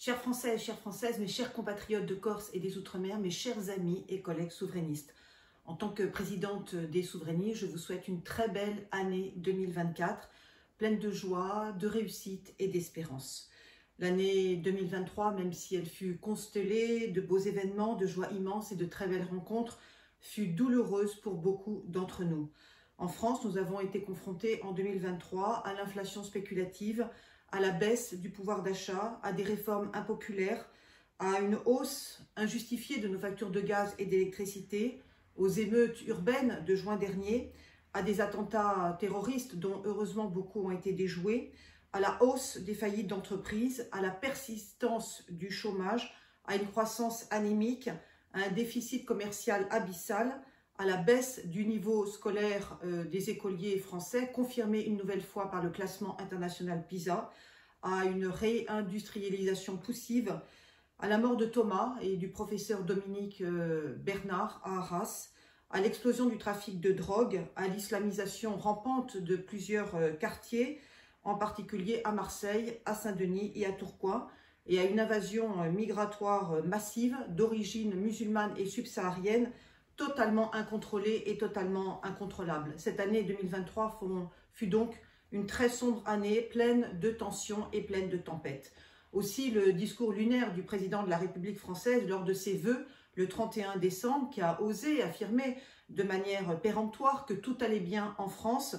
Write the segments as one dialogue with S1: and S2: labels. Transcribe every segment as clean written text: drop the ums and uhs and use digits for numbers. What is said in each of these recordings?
S1: Chers Français, chères Françaises, mes chers compatriotes de Corse et des Outre-mer, mes chers amis et collègues souverainistes. En tant que présidente des souverainistes, je vous souhaite une très belle année 2024, pleine de joie, de réussite et d'espérance. L'année 2023, même si elle fut constellée de beaux événements, de joie immense et de très belles rencontres, fut douloureuse pour beaucoup d'entre nous. En France, nous avons été confrontés en 2023 à l'inflation spéculative, à la baisse du pouvoir d'achat, à des réformes impopulaires, à une hausse injustifiée de nos factures de gaz et d'électricité, aux émeutes urbaines de juin dernier, à des attentats terroristes dont heureusement beaucoup ont été déjoués, à la hausse des faillites d'entreprises, à la persistance du chômage, à une croissance anémique, à un déficit commercial abyssal, à la baisse du niveau scolaire des écoliers français, confirmée une nouvelle fois par le classement international PISA, à une réindustrialisation poussive, à la mort de Thomas et du professeur Dominique Bernard à Arras, à l'explosion du trafic de drogue, à l'islamisation rampante de plusieurs quartiers, en particulier à Marseille, à Saint-Denis et à Tourcoing, et à une invasion migratoire massive d'origine musulmane et subsaharienne, totalement incontrôlée et totalement incontrôlable. Cette année 2023 fut donc une très sombre année, pleine de tensions et pleine de tempêtes. Aussi, le discours lunaire du président de la République française lors de ses vœux le 31 décembre, qui a osé affirmer de manière péremptoire que tout allait bien en France,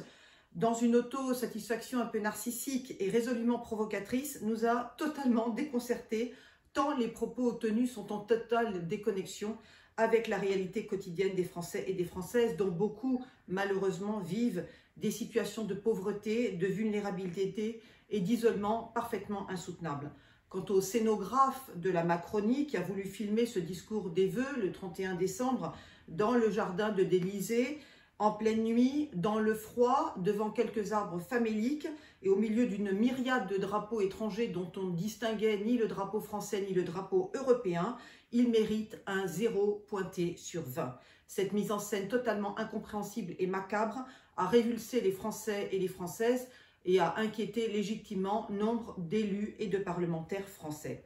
S1: dans une autosatisfaction un peu narcissique et résolument provocatrice, nous a totalement déconcertés, tant les propos tenus sont en totale déconnexion avec la réalité quotidienne des Français et des Françaises, dont beaucoup, malheureusement, vivent des situations de pauvreté, de vulnérabilité et d'isolement parfaitement insoutenables. Quant au scénographe de la Macronie qui a voulu filmer ce discours des vœux le 31 décembre dans le jardin de l'Élysée, en pleine nuit, dans le froid, devant quelques arbres faméliques et au milieu d'une myriade de drapeaux étrangers dont on ne distinguait ni le drapeau français ni le drapeau européen, il mérite un 0 pointé sur 20. Cette mise en scène totalement incompréhensible et macabre a révulsé les Français et les Françaises et a inquiété légitimement nombre d'élus et de parlementaires français.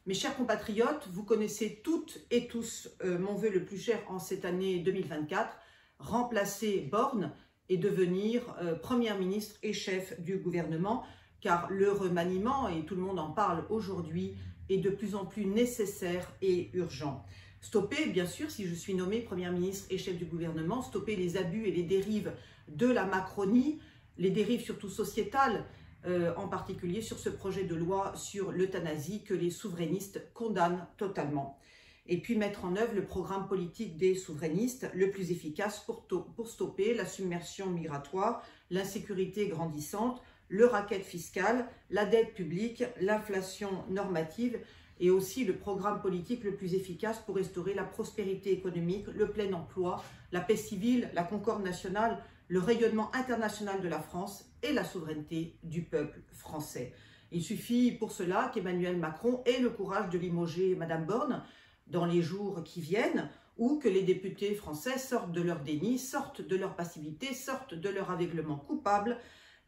S1: Mes chers compatriotes, vous connaissez toutes et tous mon vœu le plus cher en cette année 2024, remplacer Borne et devenir Première ministre et chef du gouvernement, car le remaniement, et tout le monde en parle aujourd'hui, est de plus en plus nécessaire et urgent. Stopper, bien sûr, si je suis nommée Première ministre et chef du gouvernement, stopper les abus et les dérives de la Macronie, les dérives surtout sociétales, en particulier sur ce projet de loi sur l'euthanasie que les souverainistes condamnent totalement. Et puis mettre en œuvre le programme politique des souverainistes le plus efficace pour stopper la submersion migratoire, l'insécurité grandissante, le racket fiscal, la dette publique, l'inflation normative et aussi le programme politique le plus efficace pour restaurer la prospérité économique, le plein emploi, la paix civile, la concorde nationale, le rayonnement international de la France et la souveraineté du peuple français. Il suffit pour cela qu'Emmanuel Macron ait le courage de limoger Madame Borne dans les jours qui viennent, ou que les députés français sortent de leur déni, sortent de leur passivité, sortent de leur aveuglement coupable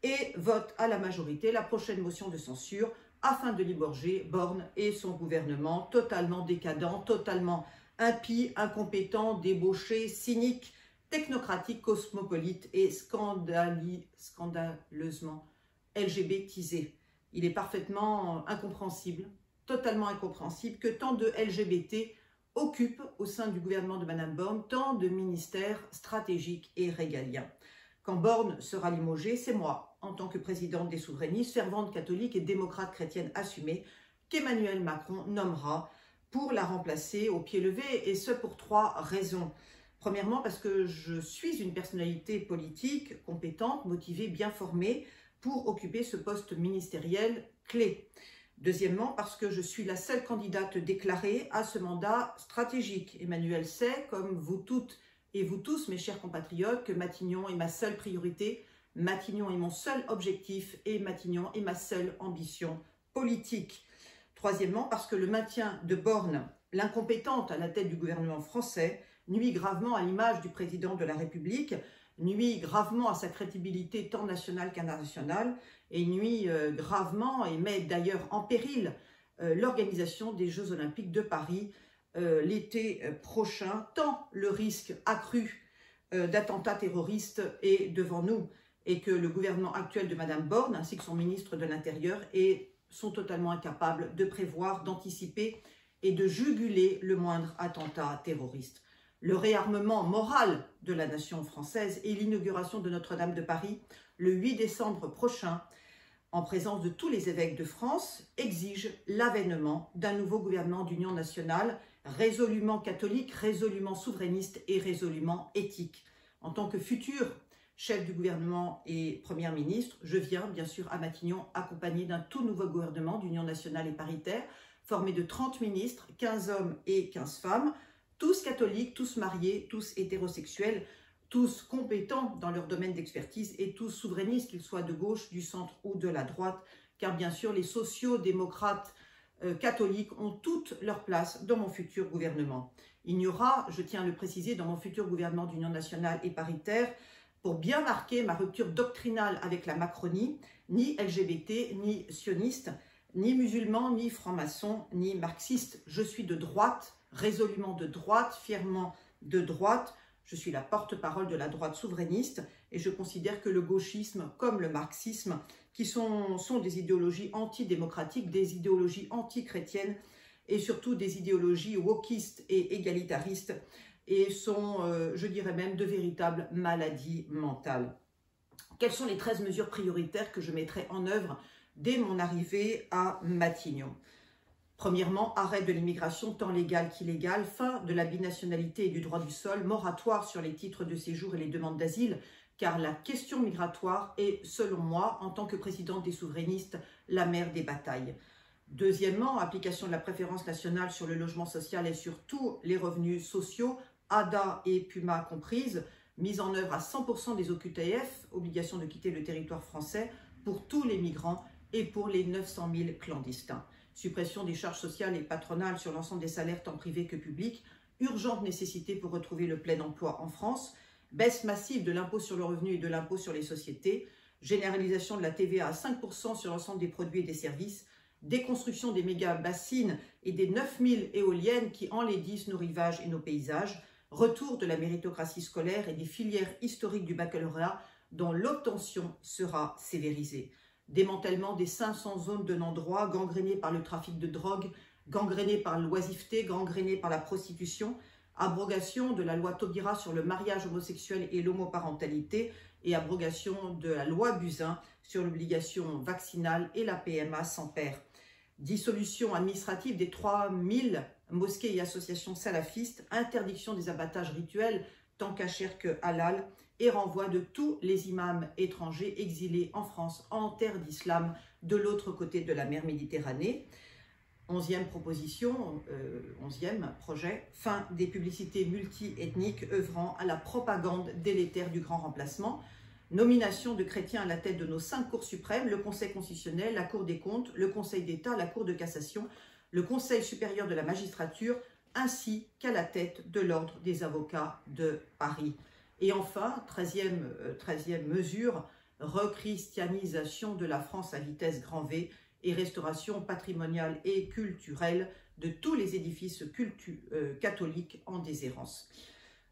S1: et votent à la majorité la prochaine motion de censure afin de limoger Borne et son gouvernement totalement décadent, totalement impie, incompétent, débauché, cynique, technocratique, cosmopolite et scandaleusement LGBTisé. Il est parfaitement incompréhensible, totalement incompréhensible que tant de LGBT occupent au sein du gouvernement de Mme Borne tant de ministères stratégiques et régaliens. Quand Borne sera limogée, c'est moi, en tant que présidente des souverainistes, fervente catholique et démocrate chrétienne assumée, qu'Emmanuel Macron nommera pour la remplacer au pied levé, et ce pour 3 raisons. Premièrement, parce que je suis une personnalité politique compétente, motivée, bien formée pour occuper ce poste ministériel clé. Deuxièmement, parce que je suis la seule candidate déclarée à ce mandat stratégique. Emmanuel sait, comme vous toutes et vous tous, mes chers compatriotes, que Matignon est ma seule priorité, Matignon est mon seul objectif et Matignon est ma seule ambition politique. Troisièmement, parce que le maintien de Borne, l'incompétente à la tête du gouvernement français, nuit gravement à l'image du président de la République, nuit gravement à sa crédibilité tant nationale qu'internationale, et nuit gravement et met d'ailleurs en péril l'organisation des Jeux Olympiques de Paris l'été prochain, tant le risque accru d'attentats terroristes est devant nous et que le gouvernement actuel de Mme Borne ainsi que son ministre de l'Intérieur sont totalement incapables de prévoir, d'anticiper et de juguler le moindre attentat terroriste. Le réarmement moral de la nation française et l'inauguration de Notre-Dame de Paris le 8 décembre prochain, en présence de tous les évêques de France, exigent l'avènement d'un nouveau gouvernement d'union nationale résolument catholique, résolument souverainiste et résolument éthique. En tant que futur chef du gouvernement et Premier ministre, je viens bien sûr à Matignon accompagné d'un tout nouveau gouvernement d'union nationale et paritaire, formé de 30 ministres, 15 hommes et 15 femmes, tous catholiques, tous mariés, tous hétérosexuels, tous compétents dans leur domaine d'expertise et tous souverainistes, qu'ils soient de gauche, du centre ou de la droite, car bien sûr les sociaux-démocrates catholiques ont toute leur place dans mon futur gouvernement. Il n'y aura, je tiens à le préciser, dans mon futur gouvernement d'union nationale et paritaire, pour bien marquer ma rupture doctrinale avec la Macronie, ni LGBT, ni sioniste, ni musulman, ni franc-maçon, ni marxiste. Je suis de droite, résolument de droite, fièrement de droite. Je suis la porte-parole de la droite souverainiste et je considère que le gauchisme comme le marxisme, qui sont des idéologies antidémocratiques, des idéologies anti-chrétiennes et surtout des idéologies wokistes et égalitaristes et sont, je dirais même, de véritables maladies mentales. Quelles sont les 13 mesures prioritaires que je mettrai en œuvre dès mon arrivée à Matignon? Premièrement, arrêt de l'immigration tant légale qu'illégale, fin de la binationalité et du droit du sol, moratoire sur les titres de séjour et les demandes d'asile, car la question migratoire est, selon moi, en tant que présidente des souverainistes, la mère des batailles. Deuxièmement, application de la préférence nationale sur le logement social et sur tous les revenus sociaux, ADA et PUMA comprises, mise en œuvre à 100% des OQTF, obligation de quitter le territoire français pour tous les migrants et pour les 900 000 clandestins. Suppression des charges sociales et patronales sur l'ensemble des salaires tant privés que publics, urgente nécessité pour retrouver le plein emploi en France, baisse massive de l'impôt sur le revenu et de l'impôt sur les sociétés, généralisation de la TVA à 5% sur l'ensemble des produits et des services, déconstruction des méga-bassines et des 9000 éoliennes qui enlaidissent nos rivages et nos paysages, retour de la méritocratie scolaire et des filières historiques du baccalauréat dont l'obtention sera sévérisée. Démantèlement des 500 zones de non-droit gangrénées par le trafic de drogue, gangrénées par l'oisiveté, gangrénées par la prostitution, abrogation de la loi Taubira sur le mariage homosexuel et l'homoparentalité et abrogation de la loi Buzyn sur l'obligation vaccinale et la PMA sans père. Dissolution administrative des 3000 mosquées et associations salafistes, interdiction des abattages rituels tant cachers que halal, et renvoi de tous les imams étrangers exilés en France en terre d'islam de l'autre côté de la mer Méditerranée. 11e proposition, 11e projet, fin des publicités multi-ethniques œuvrant à la propagande délétère du grand remplacement, nomination de chrétiens à la tête de nos 5 cours suprêmes, le Conseil constitutionnel, la Cour des comptes, le Conseil d'État, la Cour de cassation, le Conseil supérieur de la magistrature, ainsi qu'à la tête de l'Ordre des avocats de Paris. Et enfin, 13e mesure, rechristianisation de la France à vitesse grand V et restauration patrimoniale et culturelle de tous les édifices catholiques en déshérence.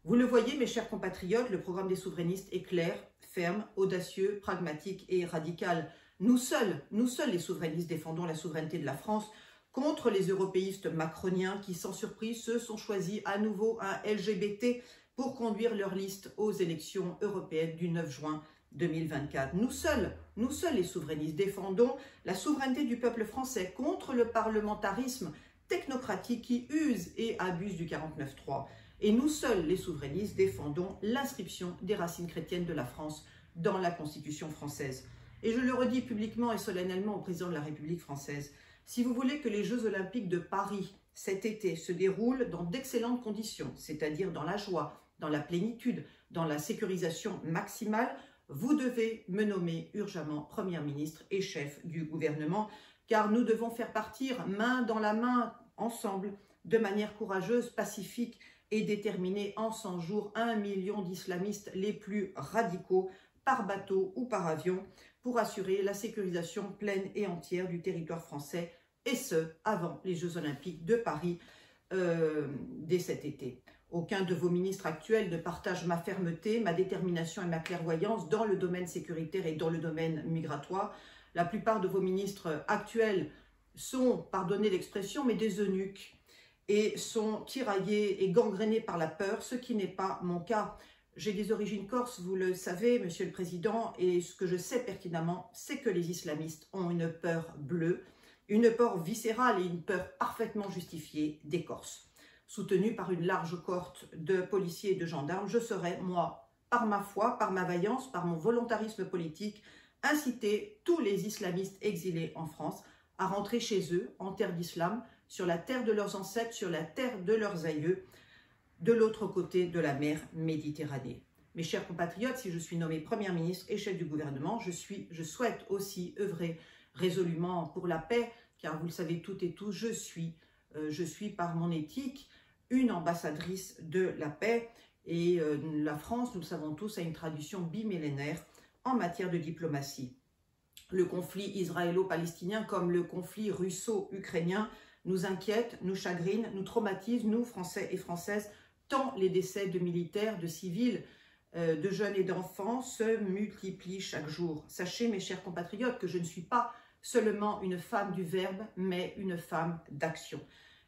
S1: Vous le voyez, mes chers compatriotes, le programme des souverainistes est clair, ferme, audacieux, pragmatique et radical. Nous seuls les souverainistes défendons la souveraineté de la France contre les européistes macroniens qui, sans surprise, se sont choisis à nouveau un LGBT pour conduire leur liste aux élections européennes du 9 juin 2024. Nous seuls les souverainistes, défendons la souveraineté du peuple français contre le parlementarisme technocratique qui use et abuse du 49.3. Et nous seuls, les souverainistes, défendons l'inscription des racines chrétiennes de la France dans la Constitution française. Et je le redis publiquement et solennellement au président de la République française, si vous voulez que les Jeux Olympiques de Paris cet été se déroulent dans d'excellentes conditions, c'est-à-dire dans la joie, dans la plénitude, dans la sécurisation maximale, vous devez me nommer urgemment Premier ministre et chef du gouvernement, car nous devons faire partir main dans la main, ensemble, de manière courageuse, pacifique et déterminée, en 100 jours, 1 million d'islamistes les plus radicaux, par bateau ou par avion, pour assurer la sécurisation pleine et entière du territoire français et ce, avant les Jeux Olympiques de Paris dès cet été. Aucun de vos ministres actuels ne partage ma fermeté, ma détermination et ma clairvoyance dans le domaine sécuritaire et dans le domaine migratoire. La plupart de vos ministres actuels sont, pardonnez l'expression, mais des eunuques et sont tiraillés et gangrénés par la peur, ce qui n'est pas mon cas. J'ai des origines corses, vous le savez, Monsieur le Président, et ce que je sais pertinemment, c'est que les islamistes ont une peur bleue, une peur viscérale et une peur parfaitement justifiée des Corses. Soutenu par une large cohorte de policiers et de gendarmes, je serai, moi, par ma foi, par ma vaillance, par mon volontarisme politique, inciter tous les islamistes exilés en France à rentrer chez eux, en terre d'islam, sur la terre de leurs ancêtres, sur la terre de leurs aïeux, de l'autre côté de la mer Méditerranée. Mes chers compatriotes, si je suis nommée Première ministre et chef du gouvernement, je souhaite aussi œuvrer résolument pour la paix, car vous le savez toutes et tous, je suis par mon éthique une ambassadrice de la paix et la France, nous le savons tous, a une tradition bimillénaire en matière de diplomatie. Le conflit israélo-palestinien comme le conflit russo-ukrainien nous inquiète, nous chagrine, nous traumatise, nous, Français et Françaises, tant les décès de militaires, de civils, de jeunes et d'enfants se multiplient chaque jour. Sachez, mes chers compatriotes, que je ne suis pas seulement une femme du verbe, mais une femme d'action.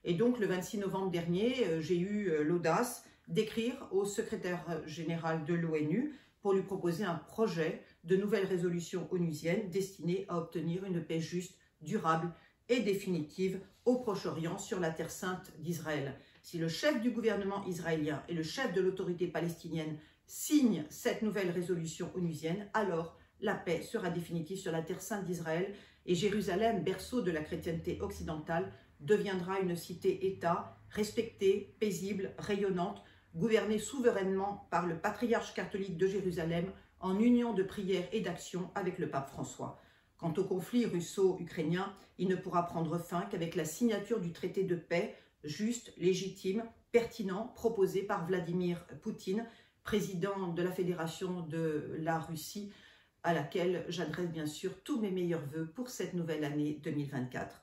S1: Et donc, le 26 novembre dernier, j'ai eu l'audace d'écrire au secrétaire général de l'ONU pour lui proposer un projet de nouvelle résolution onusienne destinée à obtenir une paix juste, durable et définitive au Proche-Orient sur la terre sainte d'Israël. Si le chef du gouvernement israélien et le chef de l'autorité palestinienne signent cette nouvelle résolution onusienne, alors la paix sera définitive sur la terre sainte d'Israël et Jérusalem, berceau de la chrétienté occidentale, deviendra une cité-État respectée, paisible, rayonnante, gouvernée souverainement par le patriarche catholique de Jérusalem en union de prière et d'action avec le pape François. Quant au conflit russo-ukrainien, il ne pourra prendre fin qu'avec la signature du traité de paix juste, légitime, pertinent, proposé par Vladimir Poutine, président de la Fédération de la Russie, à laquelle j'adresse bien sûr tous mes meilleurs vœux pour cette nouvelle année 2024.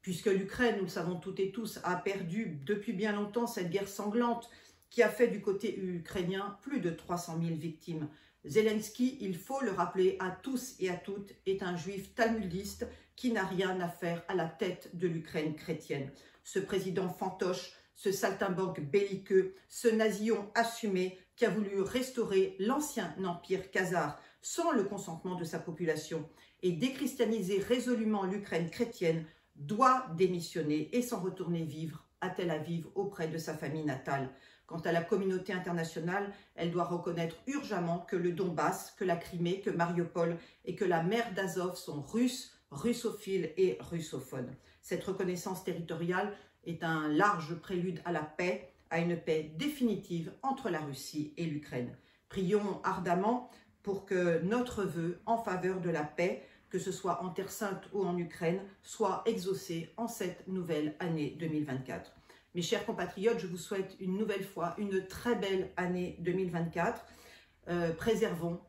S1: Puisque l'Ukraine, nous le savons toutes et tous, a perdu depuis bien longtemps cette guerre sanglante qui a fait du côté ukrainien plus de 300 000 victimes. Zelensky, il faut le rappeler à tous et à toutes, est un juif talmudiste qui n'a rien à faire à la tête de l'Ukraine chrétienne. Ce président fantoche, ce saltimbanque belliqueux, ce nasillon assumé qui a voulu restaurer l'ancien empire khazar sans le consentement de sa population et déchristianiser résolument l'Ukraine chrétienne, doit démissionner et s'en retourner vivre à Tel Aviv auprès de sa famille natale. Quant à la communauté internationale, elle doit reconnaître urgemment que le Donbass, que la Crimée, que Mariupol et que la mer d'Azov sont russes, russophiles et russophones. Cette reconnaissance territoriale est un large prélude à la paix, à une paix définitive entre la Russie et l'Ukraine. Prions ardemment pour que notre vœu en faveur de la paix, que ce soit en Terre Sainte ou en Ukraine, soit exaucé en cette nouvelle année 2024. Mes chers compatriotes, je vous souhaite une nouvelle fois une très belle année 2024. Préservons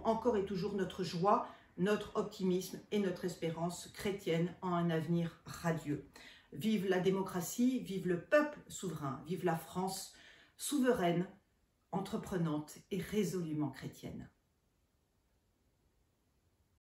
S1: encore et toujours notre joie, notre optimisme et notre espérance chrétienne en un avenir radieux. Vive la démocratie, vive le peuple souverain, vive la France souveraine, entreprenante et résolument chrétienne.